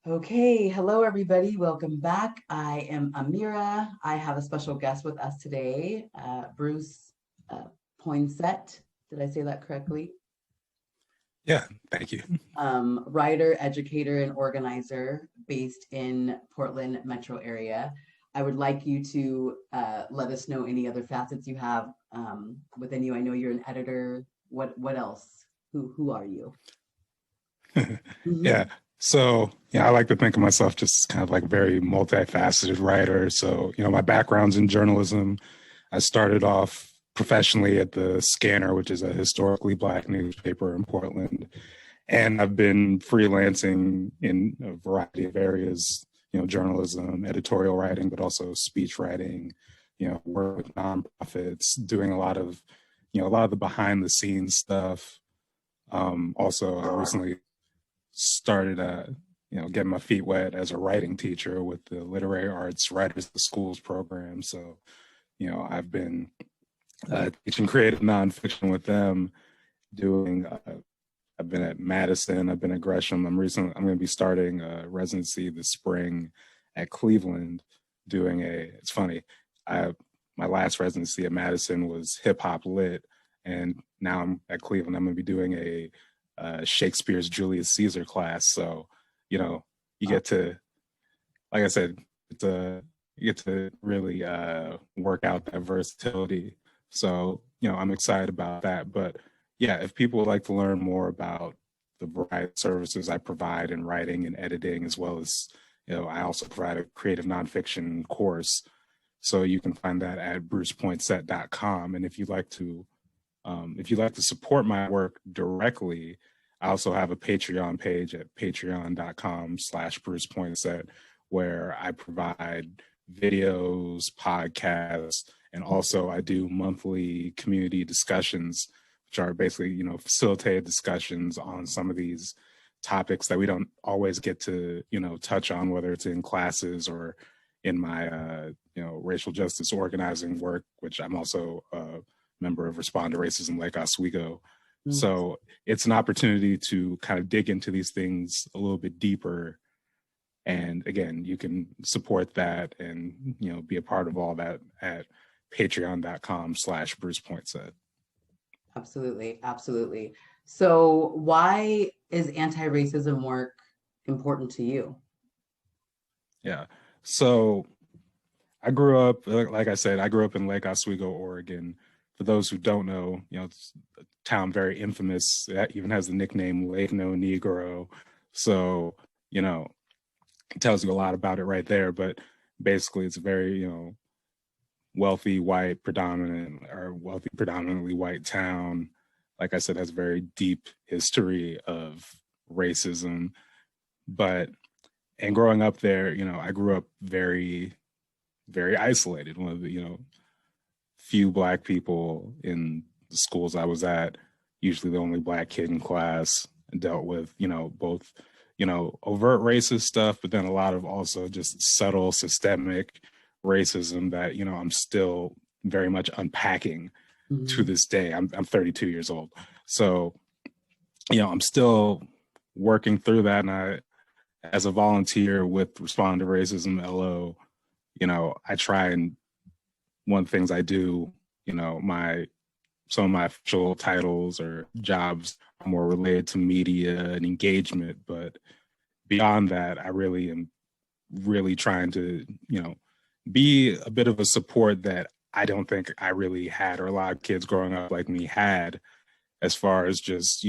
Okay, hello everybody. Welcome back. I am Amira. I have a special guest with us today, Bruce uh, Poinsette. Did I say that correctly? Yeah, thank you. Writer, educator, and organizer based in Portland metro area. I would like you to let us know any other facets you have within you. I know you're an editor. What else? Who are you? Yeah. So, I like to think of myself just kind of like a very multifaceted writer. So, my background's in journalism. I started off professionally at the Scanner, which is a historically Black newspaper in Portland. And I've been freelancing in a variety of areas, journalism, editorial writing, but also speech writing, work with nonprofits, doing a lot of the behind the scenes stuff. Also, I recently started, getting my feet wet as a writing teacher with the Literary Arts Writers of the Schools program. So, I've been teaching creative nonfiction with them, doing. I've been at Madison. I've been at Gresham. I'm going to be starting a residency this spring at Cleveland. It's funny. My last residency at Madison was hip hop lit, and now I'm at Cleveland. I'm going to be doing a Shakespeare's Julius Caesar class. So, you get to, like I said, you get to really work out that versatility. So, I'm excited about that. But yeah, if people would like to learn more about the variety of services I provide in writing and editing, as well as, I also provide a creative nonfiction course. So you can find that at brucepointsette.com. And if you'd like to support my work directly, I also have a Patreon page at patreon.com/brucepointsette, where I provide videos, podcasts, and also I do monthly community discussions, which are basically, facilitated discussions on some of these topics that we don't always get to, touch on, whether it's in classes or in my, racial justice organizing work, which I'm also a member of Respond to Racism Lake Oswego. So it's an opportunity to kind of dig into these things a little bit deeper. And again, you can support that and, be a part of all that at patreon.com/brucepointsette. Absolutely, absolutely. So, why is anti-racism work important to you? Yeah. So I grew up, like I said, I grew up in Lake Oswego, Oregon. For those who don't know, it's a town very infamous. That even has the nickname Lake No Negro. So, it tells you a lot about it right there. But basically, it's a very, wealthy, predominantly white town. Like I said, has a very deep history of racism. And growing up there, I grew up very, very isolated. One of the, few Black people in the schools I was at, usually the only Black kid in class, and dealt with, both, overt racist stuff, but then a lot of also just subtle systemic racism that, I'm still very much unpacking to this day. I'm 32 years old. So, I'm still working through that. And as a volunteer with Respond to Racism LO, I try and one of the things I do, some of my official titles or jobs are more related to media and engagement. But beyond that, I really am really trying to, be a bit of a support that I don't think I really had, or a lot of kids growing up like me had, as far as just,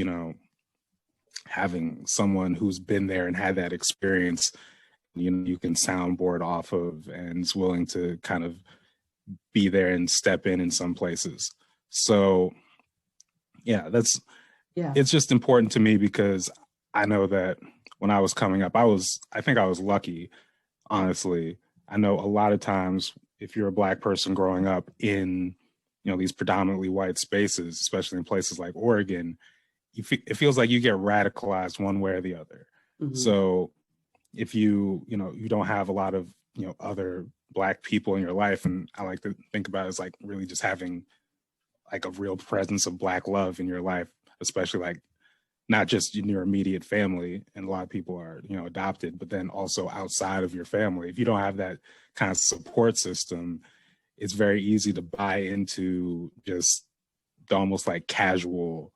having someone who's been there and had that experience, you can soundboard off of and is willing to kind of be there and step in some places. So yeah, it's just important to me because I know that when I was coming up, I think I was lucky, honestly. I know a lot of times if you're a Black person growing up in, these predominantly white spaces, especially in places like Oregon, it feels like you get radicalized one way or the other. So if you don't have a lot of, other Black people in your life, and I like to think about it as like really just having like a real presence of Black love in your life, especially like not just in your immediate family, and a lot of people are, you know, adopted, but then also outside of your family. If you don't have that kind of support system, it's very easy to buy into just the almost like casual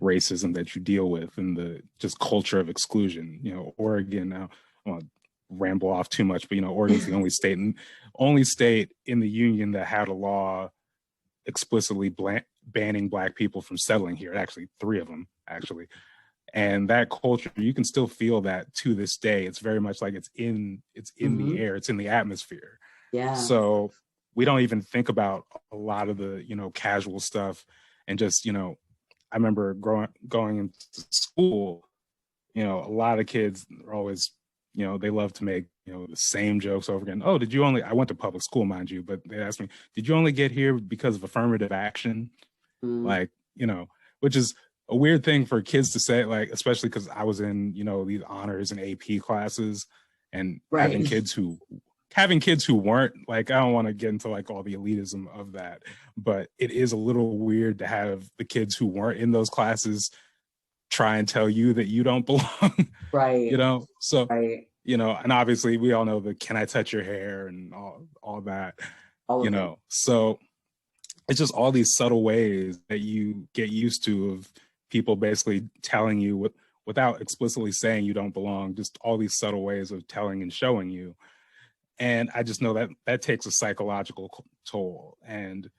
racism that you deal with and the just culture of exclusion. You know, Oregon, I don't want to ramble off too much, but you know, Oregon's the only state in the union that had a law explicitly banning Black people from settling here. Actually, three of them, actually. And that culture, you can still feel that to this day. It's very much like it's in the air, it's in the atmosphere. Yeah. So we don't even think about a lot of the, you know, casual stuff. And just, you know, I remember going into school, you know, a lot of kids are always, you know, they love to make, you know, the same jokes over again. Oh, I went to public school, mind you, but they asked me, did you only get here because of affirmative action? Like, you know, which is a weird thing for kids to say, like, especially because I was in, you know, these honors and AP classes, and having kids who weren't, like, I don't want to get into like all the elitism of that, but it is a little weird to have the kids who weren't in those classes try and tell you that you don't belong. Right. You know, so you know, and obviously we all know the "can I touch your hair" and all that, you know, so it's just all these subtle ways that you get used to of people basically telling you without explicitly saying you don't belong, just all these subtle ways of telling and showing you. And I just know that that takes a psychological toll. And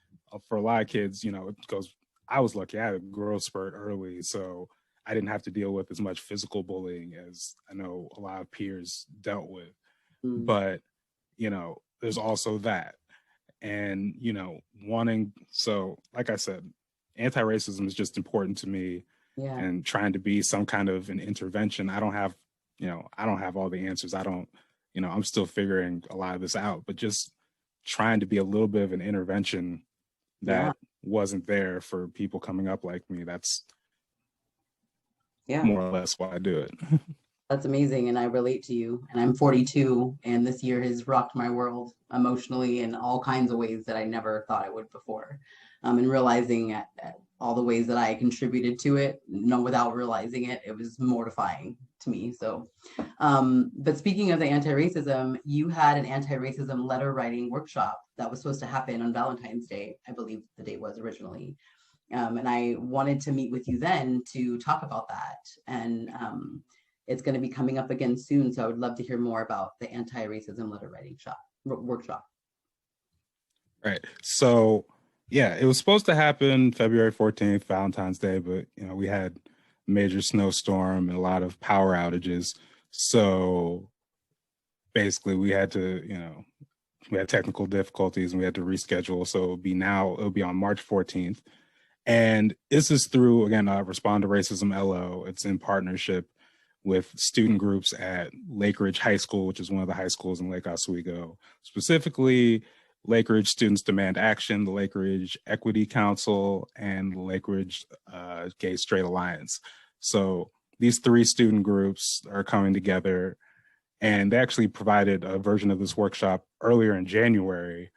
for a lot of kids, you know, it goes, I was lucky, I had a growth spurt early, so I didn't have to deal with as much physical bullying as I know a lot of peers dealt with. But, you know, there's also that. And, you know, so like I said, anti-racism is just important to me. And trying to be some kind of an intervention. I don't have all the answers. I'm still figuring a lot of this out, but just trying to be a little bit of an intervention that wasn't there for people coming up like me. That's more or less why I do it. That's amazing. And I relate to you. And I'm 42, and this year has rocked my world emotionally in all kinds of ways that I never thought it would before. And realizing at all the ways that I contributed to it, without realizing it, it was mortifying to me. So, but speaking of the anti-racism, you had an anti-racism letter writing workshop that was supposed to happen on Valentine's Day, I believe the date was originally. And I wanted to meet with you then to talk about that. And it's going to be coming up again soon. So I would love to hear more about the anti-racism letter writing workshop. Right. So, yeah, it was supposed to happen February 14th, Valentine's Day, but, you know, we had a major snowstorm and a lot of power outages. So basically we had to, you know, we had technical difficulties and we had to reschedule. So it'll be on March 14th. And this is through, again, Respond to Racism LO. It's in partnership with student groups at Lake Ridge High School, which is one of the high schools in Lake Oswego. Specifically, Lake Ridge Students Demand Action, the Lake Ridge Equity Council, and the Lake Ridge Gay Straight Alliance. So these three student groups are coming together, and they actually provided a version of this workshop earlier in January.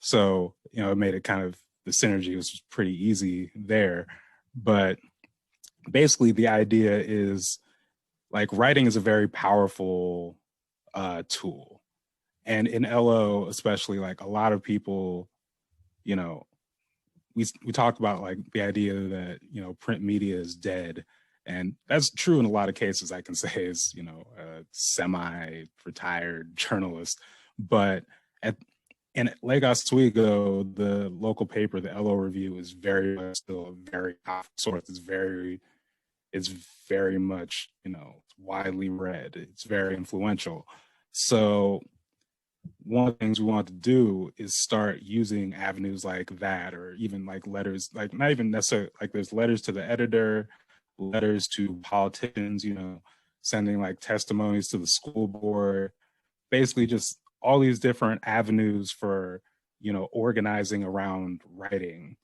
So, you know, it made it kind of, the synergy was pretty easy there. But basically the idea is, like, writing is a very powerful tool. And in LO, especially, like, a lot of people, you know, we talk about like the idea that, you know, print media is dead. And that's true in a lot of cases, I can say, as, you know, a semi-retired journalist. But in Lake Oswego, the local paper, the LO Review, is very much still a very powerful source. It's very much, you know, widely read. It's very influential. So one of the things we want to do is start using avenues like that, or even like letters, like not even necessarily, like there's letters to the editor, letters to politicians, you know, sending like testimonies to the school board, basically just all these different avenues for, you know, organizing around writing.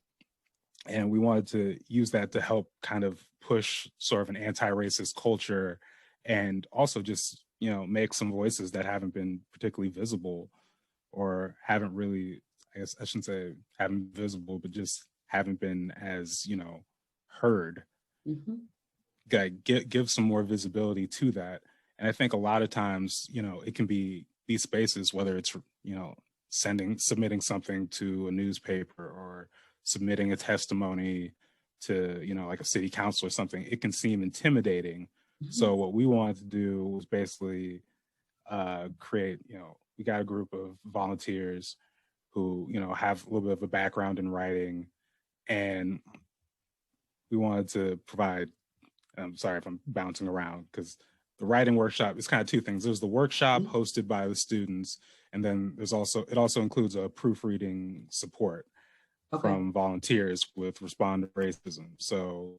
And we wanted to use that to help kind of push sort of an anti-racist culture, and also just, you know, make some voices that haven't been particularly visible, or haven't really, I guess I shouldn't say haven't been visible, but just haven't been as, you know, heard. give some more visibility to that. And I think a lot of times, it can be these spaces, whether it's, submitting something to a newspaper or submitting a testimony to, like a city council or something, it can seem intimidating. Mm-hmm. So what we wanted to do was basically create, we got a group of volunteers who, have a little bit of a background in writing, and we wanted to provide, I'm sorry if I'm bouncing around, because the writing workshop is kind of two things. There's the workshop hosted by the students, and then it also includes a proofreading support from volunteers with Respond to Racism. So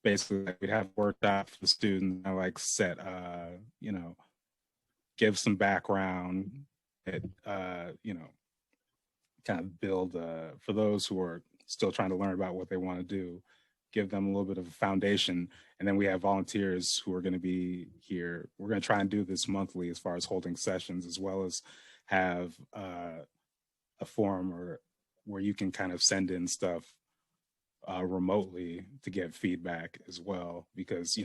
basically, we'd have a workshop for the students, set, give some background, kind of build for those who are still trying to learn about what they want to do, give them a little bit of a foundation. And then we have volunteers who are going to be here. We're going to try and do this monthly as far as holding sessions, as well as have a forum where you can kind of send in stuff remotely to get feedback as well, because,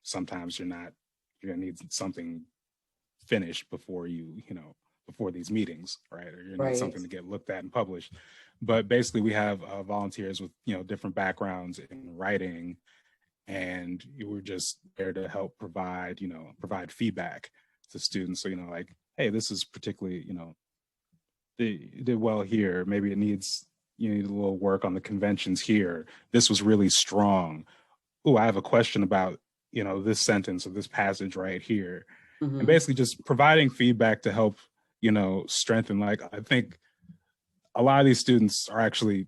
sometimes you're going to need something finished before before these meetings, right? Or you need something to get looked at and published. But basically we have volunteers with, different backgrounds in writing, and we're just there to help provide feedback to students. So, hey, this is particularly, they did well here. Maybe you need a little work on the conventions here. This was really strong. Oh, I have a question about, this sentence or this passage right here. Mm-hmm. And basically just providing feedback to help, strengthen. I think a lot of these students are actually,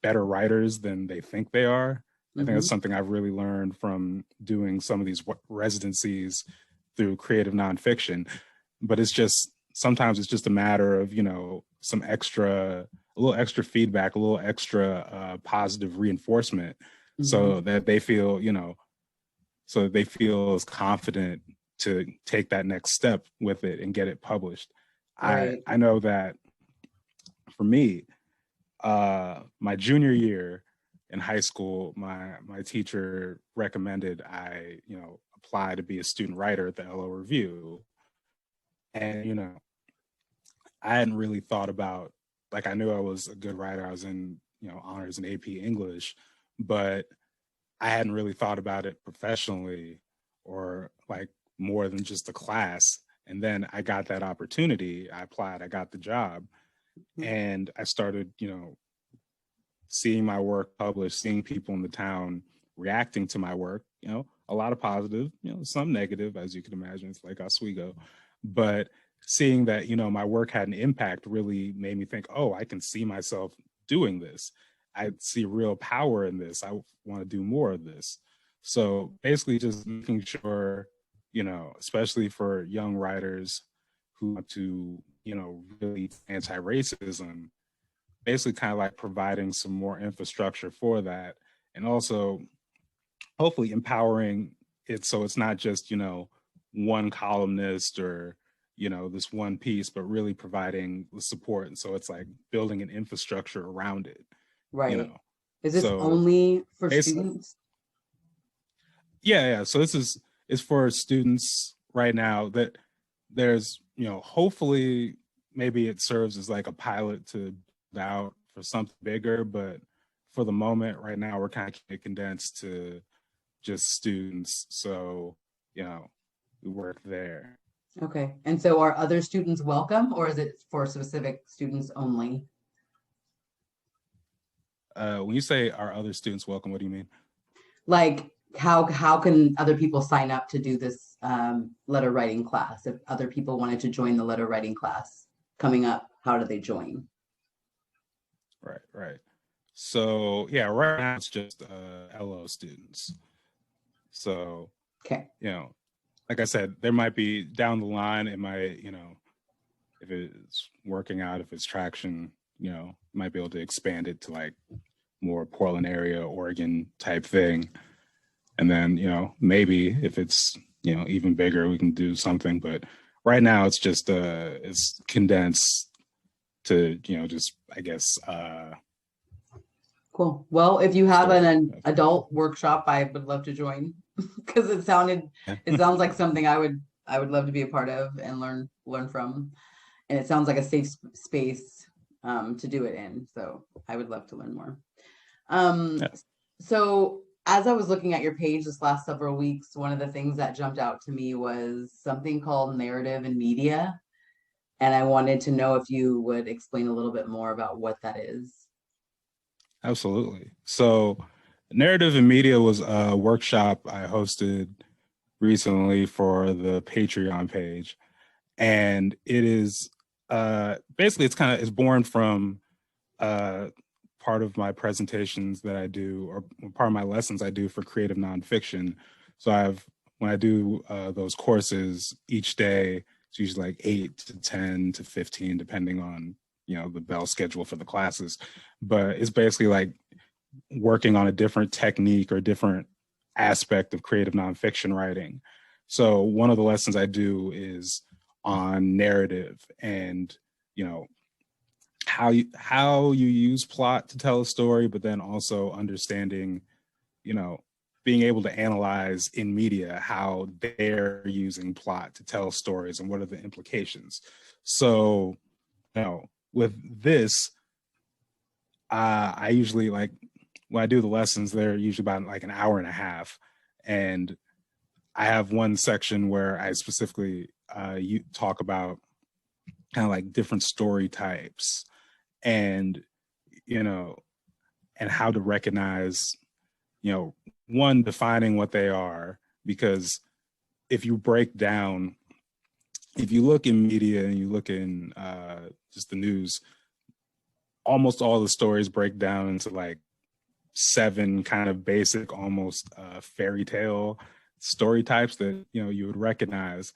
better writers than they think they are. Mm-hmm. I think that's something I've really learned from doing some of these residencies through creative nonfiction. But sometimes it's just a matter of, a little extra feedback, a little extra positive reinforcement, mm-hmm. so that they feel, as confident to take that next step with it and get it published. Right. I know that for me, my junior year in high school, my teacher recommended I, apply to be a student writer at the LO Review. And, I hadn't really thought about, I knew I was a good writer. I was in, honors and AP English, but I hadn't really thought about it professionally or more than just a class. And then I got that opportunity. I applied, I got the job, and I started, seeing my work published, seeing people in the town reacting to my work, a lot of positive, some negative, as you can imagine. It's like Oswego, but seeing that, my work had an impact really made me think, oh, I can see myself doing this. I see real power in this. I want to do more of this. So basically just making sure, especially for young writers who want to, really anti-racism, basically kind of providing some more infrastructure for that. And also hopefully empowering it so it's not just, one columnist or, this one piece, but really providing the support. And so it's building an infrastructure around it. Right. Is this only for students? Yeah. So it's for students right now. That there's, hopefully maybe it serves as a pilot to build out for something bigger. But for the moment right now, we're kind of condensed to just students. So, we work there. Okay. And so are other students welcome, or is it for specific students only? When you say are other students welcome, what do you mean? How can other people sign up to do this letter writing class? If other people wanted to join the letter writing class coming up, how do they join? Right. So yeah, right now it's just LO students. So, okay. Like I said, there might be down the line, it might, if it's working out, if it's traction, might be able to expand it to more Portland area, Oregon type thing. And then, maybe if it's, even bigger, we can do something. But right now it's just, it's condensed to, just, I guess, Cool. Well, if you have an story. adult workshop, I would love to join because it sounds like something I would love to be a part of and learn from. And it sounds like a safe space to do it in. So I would love to learn more. Um, Yeah, so as I was looking at your page this last several weeks, one of the things that jumped out to me was something called narrative in media. And I wanted to know if you would explain a little bit more about what that is. absolutely. So, narrative in media was a workshop I hosted recently for the Patreon page, and it is basically it's born from uh, part of my presentations that I do, or part of my lessons I do for creative nonfiction. So when I do those courses each day, it's usually like 8 to 10 to 15, depending on, the bell schedule for the classes. But it's basically like working on a different technique or different aspect of creative nonfiction writing. So one of the lessons I do is on narrative and, you know, how you use plot to tell a story, but then also understanding, being able to analyze in media how they're using plot to tell stories and what are the implications. So, with this, I usually like when I do the lessons, they're usually about like an hour and a half, and I have one section where I specifically you talk about kind of like different story types and you know and how to recognize, one, defining what they are, because if you break down, if you look in media and you look in just the news, almost all the stories break down into like 7 kind of basic, almost fairy tale story types that you would recognize,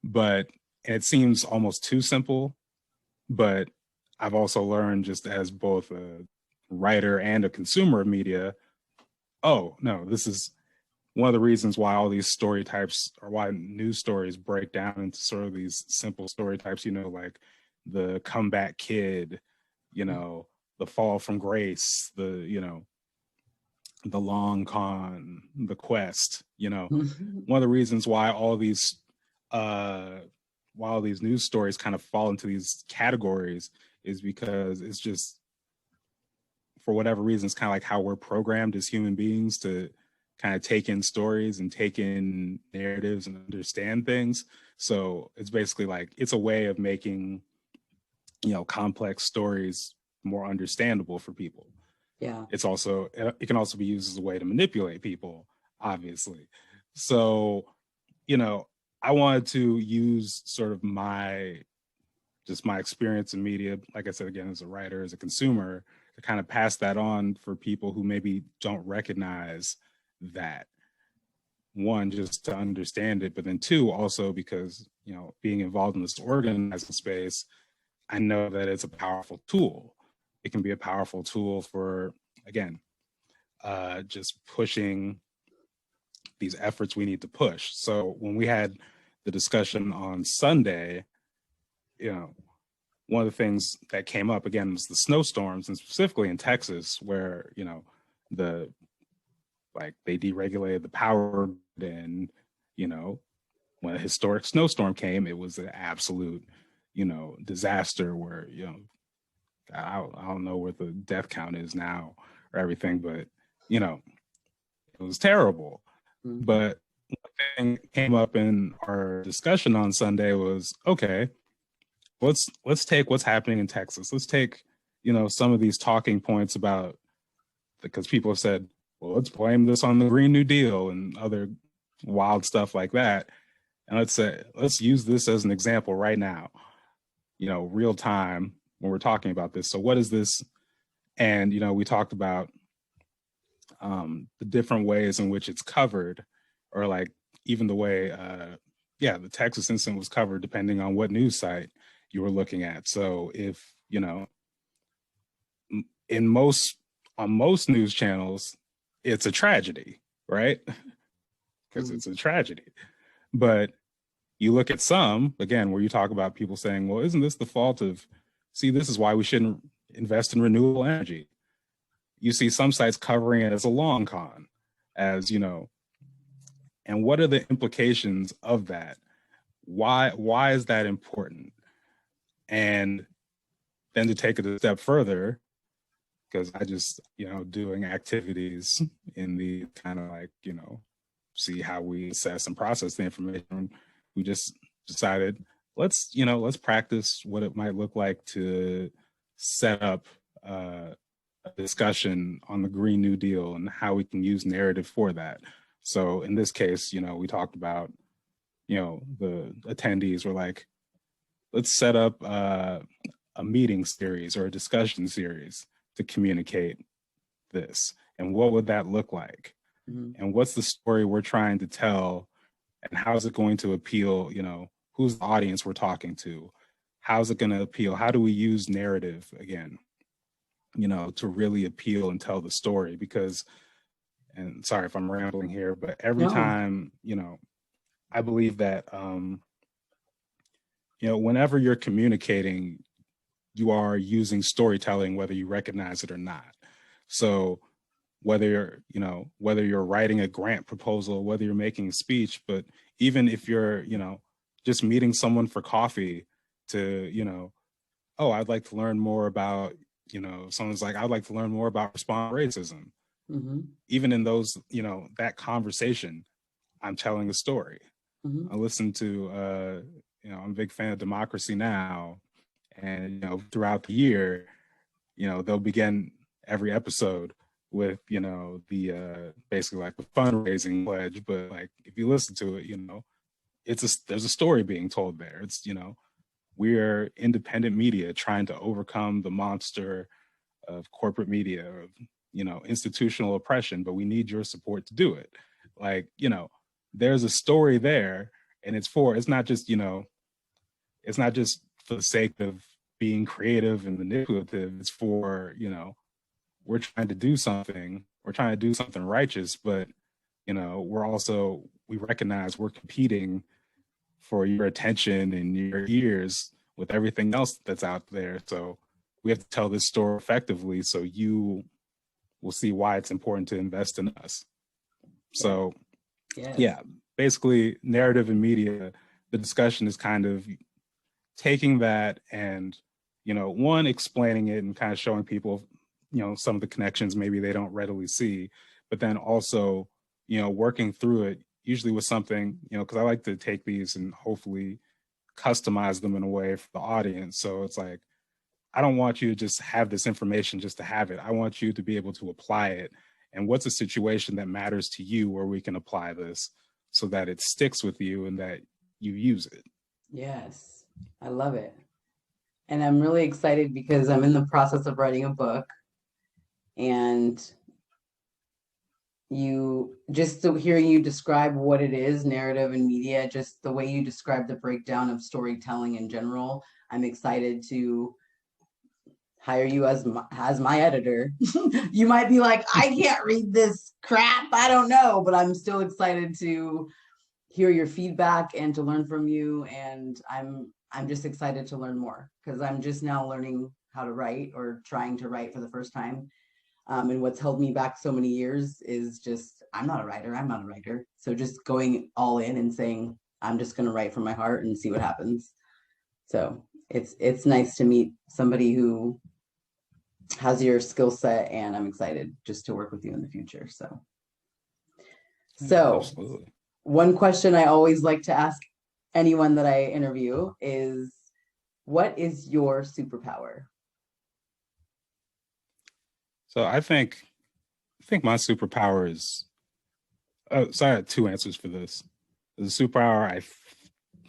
but and it seems almost too simple. But I've also learned, just as both a writer and a consumer of media, oh no, this is one of the reasons why all these story types, or why news stories break down into sort of these simple story types, like the comeback kid, the fall from grace, the long con, the quest, one of the reasons why all these news stories kind of fall into these categories is because it's just, for whatever reason, it's kind of like how we're programmed as human beings to kind of take in stories and take in narratives and understand things. So it's basically like, it's a way of making, complex stories more understandable for people. Yeah. It can also be used as a way to manipulate people, obviously. So, I wanted to use sort of my experience in media, like I said, again, as a writer, as a consumer, to kind of pass that on for people who maybe don't recognize that. One, just to understand it, but then two, also because, being involved in this organizing space, I know that it's a powerful tool. It can be a powerful tool for, again, just pushing these efforts we need to push. So when we had the discussion on Sunday, one of the things that came up again was the snowstorms, and specifically in Texas, where they deregulated the power, and when a historic snowstorm came, it was an absolute disaster where I don't know what the death count is now or everything, but it was terrible. Mm-hmm. But one thing that came up in our discussion on Sunday was, okay, let's take what's happening in Texas. Let's take, some of these talking points about, because people have said, well, let's blame this on the Green New Deal and other wild stuff like that. And let's use this as an example right now, real time when we're talking about this. So what is this? And, we talked about the different ways in which it's covered, or like even the way, the Texas incident was covered depending on what news site you were looking at. So if, on most news channels, it's a tragedy, right? Because it's a tragedy. But you look at some, again, where you talk about people saying, well, isn't this the fault of, see, this is why we shouldn't invest in renewable energy. you see some sites covering it as a long con, as, you know, and what are the implications of that? Why is that important? And then to take it a step further, because I just, you know, doing activities in the kind of like, you know, see how we assess and process the information, we just decided, let's practice what it might look like to set up a discussion on the Green New Deal and how we can use narrative for that. So in this case, you know, we talked about, you know, the attendees were like, let's set up a meeting series or a discussion series to communicate this. And what would that look like? Mm-hmm. And what's the story we're trying to tell? And how is it going to appeal? You know, who's the audience we're talking to? How's it going to appeal? How do we use narrative again, you know, to really appeal and tell the story? Because, and sorry if I'm rambling here, but every time, you know, I believe that, you know, whenever you're communicating, you are using storytelling, whether you recognize it or not. So whether you're writing a grant proposal, whether you're making a speech, but even if you're, you know, just meeting someone for coffee to, you know, oh, I'd like to learn more about, you know, someone's like, I'd like to learn more about response racism. Mm-hmm. Even in those, you know, that conversation, I'm telling a story. Mm-hmm. I listen to, you know, I'm a big fan of Democracy Now! And, you know, throughout the year, you know, they'll begin every episode with, you know, the basically like the fundraising pledge. But like, if you listen to it, you know, there's a story being told there. It's, you know, we're independent media trying to overcome the monster of corporate media, of, you know, institutional oppression, but we need your support to do it. Like, you know, there's a story there, and it's not just, you know, it's not just for the sake of being creative and manipulative. It's for, you know, we're trying to do something righteous, but, you know, we recognize we're competing for your attention and your ears with everything else that's out there. So we have to tell this story effectively so you will see why it's important to invest in us. So yeah, basically narrative and media, the discussion is kind of taking that and, you know, one, explaining it and kind of showing people, you know, some of the connections maybe they don't readily see, but then also, you know, working through it, usually with something, you know, because I like to take these and hopefully customize them in a way for the audience. So it's like, I don't want you to just have this information just to have it. I want you to be able to apply it. And what's a situation that matters to you where we can apply this so that it sticks with you and that you use it. Yes, I love it. And I'm really excited because I'm in the process of writing a book. And hearing you describe what it is, narrative and media, just the way you describe the breakdown of storytelling in general, I'm excited to hire you as my editor. You might be like, I can't read this crap, I don't know, but I'm still excited to hear your feedback and to learn from you. And I'm just excited to learn more because I'm just now learning how to write, or trying to write for the first time. And what's held me back so many years is just, I'm not a writer. So just going all in and saying, I'm just going to write from my heart and see what happens. So it's nice to meet somebody who has your skill set, and I'm excited just to work with you in the future. So absolutely. One question I always like to ask anyone that I interview is, what is your superpower? So I think my superpower is, so I have two answers for this. The superpower I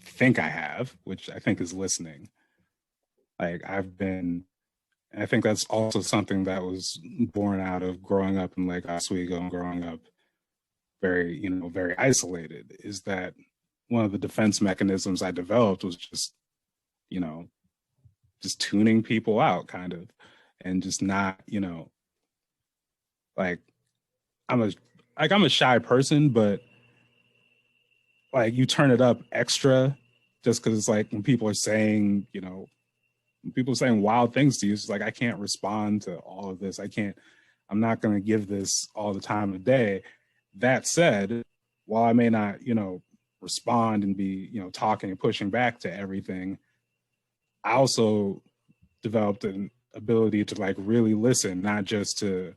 think I have, which I think is listening. Like I think that's also something that was born out of growing up in Lake Oswego and growing up very, you know, very isolated, is that one of the defense mechanisms I developed was just, you know, just tuning people out kind of, and just not, you know, like I'm a shy person, but like you turn it up extra just because it's like when people are saying, you know, when people are saying wild things to you, it's like I can't respond to all of this. I can't I'm not going to give this all the time of day. That said, while I may not, respond and be, talking and pushing back to everything, I also developed an ability to like really listen, not just to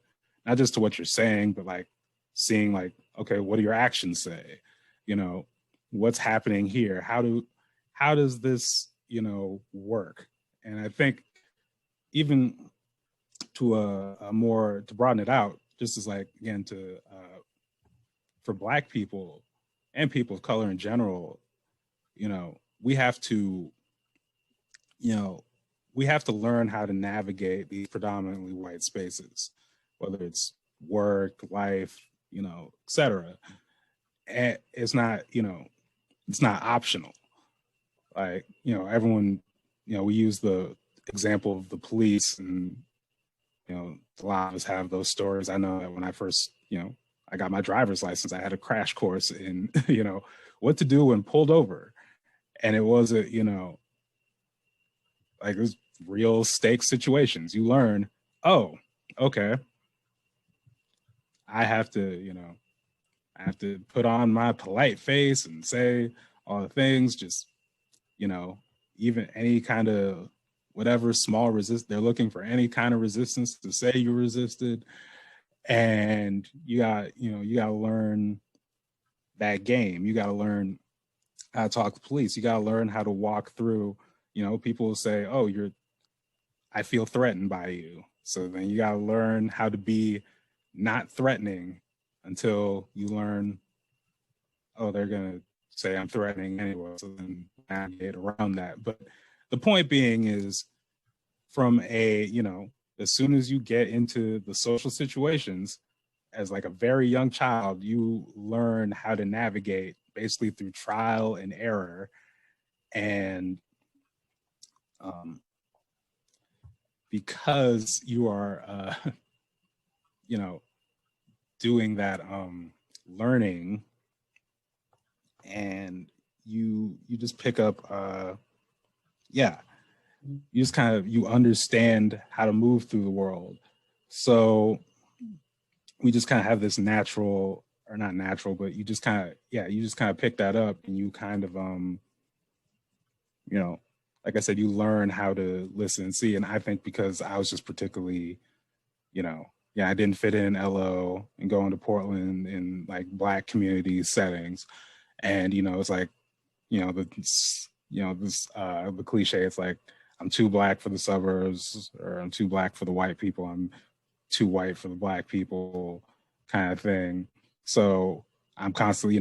what you're saying, but like seeing like, okay, what do your actions say? What's happening here? How does this, work? And I think even to a more, to broaden it out, just as like, again, to for Black people and people of color in general, we have to, we have to learn how to navigate these predominantly white spaces, whether it's work, life, et cetera. And it's not, it's not optional. Like, everyone, we use the example of the police, and, a lot of us have those stories. I know that when I first, I got my driver's license, I had a crash course in, what to do when pulled over. And it wasn't, like it was real stakes situations. You learn, oh, okay, I have to, I have to put on my polite face and say all the things, just, even any kind of whatever small they're looking for any kind of resistance to say you resisted. And you got to learn that game. You got to learn how to talk to police. You got to learn how to walk through, people will say, oh, I feel threatened by you. So then you got to learn how to be not threatening until you learn, oh, they're going to say I'm threatening anyway. So then navigate around that. But the point being is, from a, as soon as you get into the social situations, as like a very young child, you learn how to navigate basically through trial and error. And because you are, doing that learning, and you just pick up, you just kind of, you understand how to move through the world. So we just kind of have this natural, or not natural, but you just kind of pick that up, and you kind of, like I said, you learn how to listen and see. And I think because I was just particularly, I didn't fit in LO and going to Portland in like Black community settings. And, it's like, the cliche, it's like, I'm too Black for the suburbs, or I'm too Black for the white people, I'm too white for the Black people, kind of thing. So I'm constantly,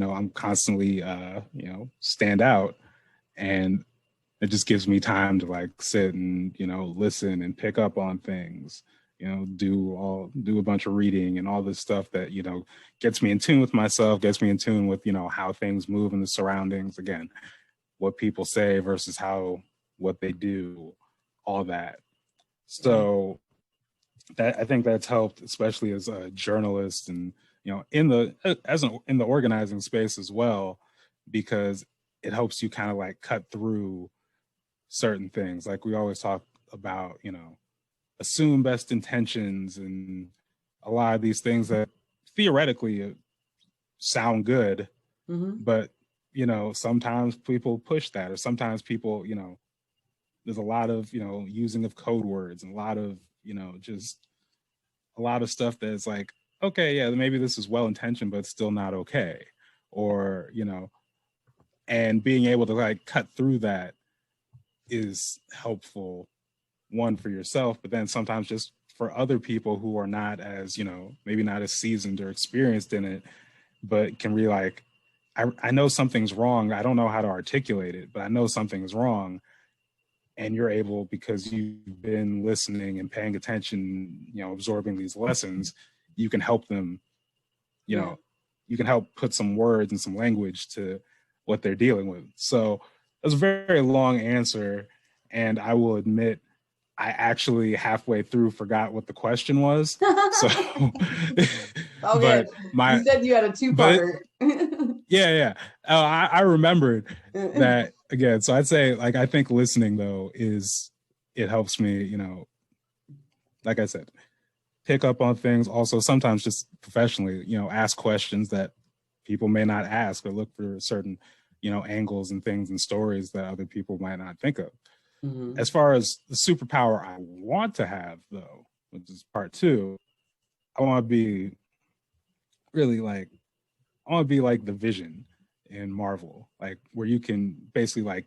stand out, and it just gives me time to like sit and, listen and pick up on things, do a bunch of reading and all this stuff that, gets me in tune with myself, gets me in tune with, how things move in the surroundings. Again, what people say versus what they do, all that. So that, I think that's helped, especially as a journalist, and in the organizing space as well, because it helps you kind of like cut through certain things. Like we always talk about, assume best intentions, and a lot of these things that theoretically sound good, but sometimes people push that, or sometimes people, there's a lot of, using of code words, and a lot of, just a lot of stuff that's like, okay, yeah, maybe this is well intentioned, but it's still not okay. Or, and being able to like cut through that is helpful, one, for yourself, but then sometimes just for other people who are not as, maybe not as seasoned or experienced in it, but can be like, I know something's wrong. I don't know how to articulate it, but I know something's wrong. And you're able, because you've been listening and paying attention, absorbing these lessons, you can help them, you can help put some words and some language to what they're dealing with. So that's a very long answer. And I will admit, I actually halfway through forgot what the question was. So, okay. You said you had a two-parter. Yeah. I remembered that again. So I'd say, like, I think listening though it helps me, like I said, pick up on things. Also, sometimes just professionally, ask questions that people may not ask, or look for certain, angles and things and stories that other people might not think of. Mm-hmm. As far as the superpower I want to have, though, which is part two, I want to be really like, I want to be like the Vision in Marvel, like where you can basically like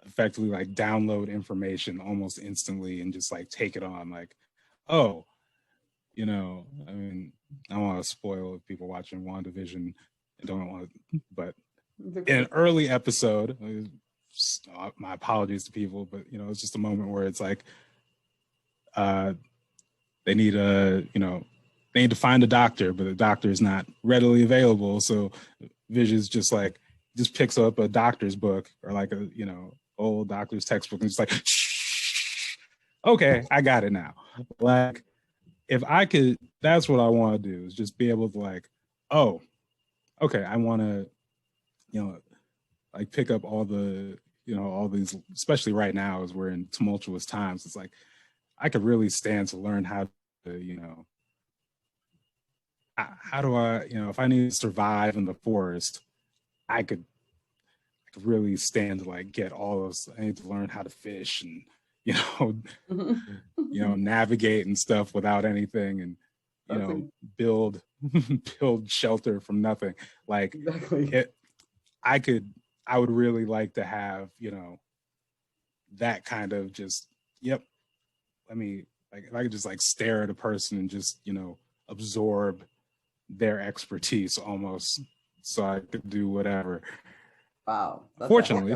effectively download information almost instantly and just like take it on. Like, oh, I mean, I don't want to spoil if people watching WandaVision and don't want to, but in an early episode, my apologies to people, but it's just a moment where it's like they need they need to find a doctor, but the doctor is not readily available. So Vision's just picks up a doctor's book or like a old doctor's textbook and just like, shh, okay, I got it now. Like, if I could, that's what I want to do, is just be able to like, oh, okay, I want to, like pick up all the, all these, especially right now as we're in tumultuous times. It's like, I could really stand to learn how to, how do I, if I need to survive in the forest, I could really stand to like get all those. I need to learn how to fish and, navigate and stuff without anything, and build shelter from nothing. Like, exactly. I would really like to have, that kind of just, yep. Let me, like, if I could just like stare at a person and just, absorb their expertise almost, so I could do whatever. Wow. Fortunately,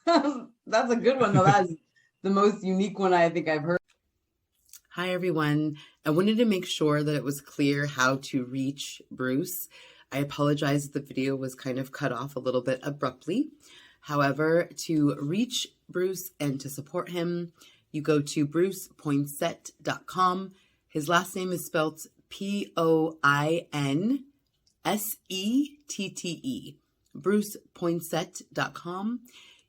That's a good one though. That's the most unique one I think I've heard. Hi everyone. I wanted to make sure that it was clear how to reach Bruce. I apologize if the video was kind of cut off a little bit abruptly. However, to reach Bruce and to support him, you go to brucepoinsette.com. His last name is spelled Poinsette. brucepoinsette.com.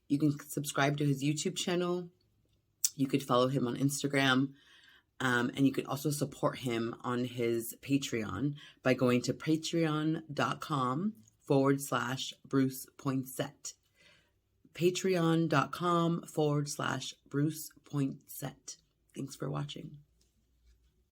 You can subscribe to his YouTube channel. You could follow him on Instagram. And you can also support him on his Patreon by going to patreon.com/Bruce Poinsette. Patreon.com/Bruce Poinsette. Thanks for watching.